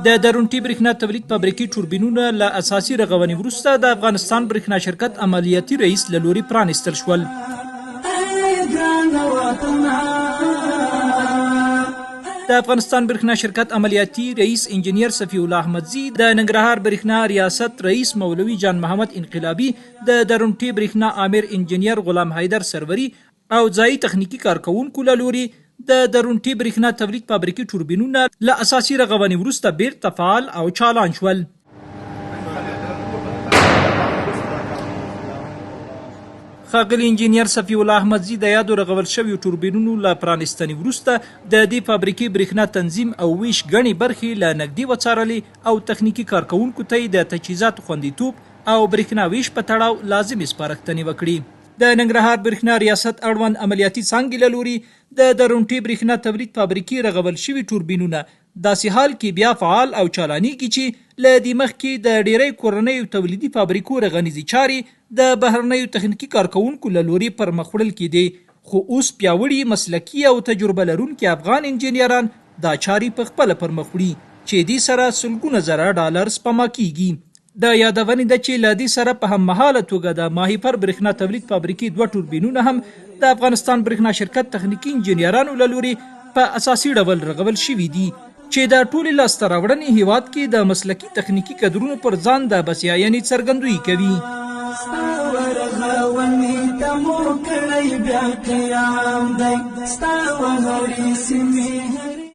د درونټې برېښنا تولید فابریکې ټوربینونه له اساسي رغونې وروسته د افغانستان برېښنا شرکت عملیاتي رئیس له لورې پرانېستل شول. د افغانستان برېښنا شرکت عملیاتي رئیس انجینیر صفی الله احمدزي د ننګرهار برېښنا ریاست رئیس مولوي جان محمد انقلابي د درونټې برېښنا آمر انجینیر غلام حیدر سروري او ځایي تخنیکي کارکوونکو له لورې د درونټې برېښنا تولید فابریکې ټوربینونه له اساسي رغونې وروسته بیرته فعال او چالان شول. ښاغلي انجینیر صفی الله احمدزي د یادو رغول شویو ټوربینونو له پرانېستنې وروسته د دې فابریکې برېښنا تنظیم او ویش ګڼې برخې له نږدې وڅارلې او تخنیکي کارکوونکو ته یې د تجهیزاتو خوندیتوب او برېښنا ویش په تړاو لازمې سپارښتنې وکړي. د ننګرهار برېښنا ریاست اړوند عملیاتي څانګې له لوري د درونټې برېښنا تولید فابریکې رغول شوي ټوربینونه داسې حال کې بیا فعال او چالانیږي چې له دې مخکې د ډېری کورنیو تولیدي فابریکو رغنیزي چارې د بهرنیو تخنیکي کارکوونکو له لوري پرمخ وړل کېدې، خو اوس پیاوړي مسلکي او تجربه لرونکي افغان انجینران دا چارې په خپله پرمخ وړي چې دې سره سلګونه زره ډالر سپما کیږي. د یادونې ده چې له دې سره په هممهاله توګه د ماهیپر برېښنا تولید فابریکې 2 ټوربینونه هم د افغانستان برېښنا شرکت تخنیکي انجینرانو له لوري په اساسي ډول رغول شوي دي چې د ټولې لاسته راوړنې هیواد کې د مسلکي تخنیکي کدرونو پر ځان د بسیاینې څرګندویي کوي. ستا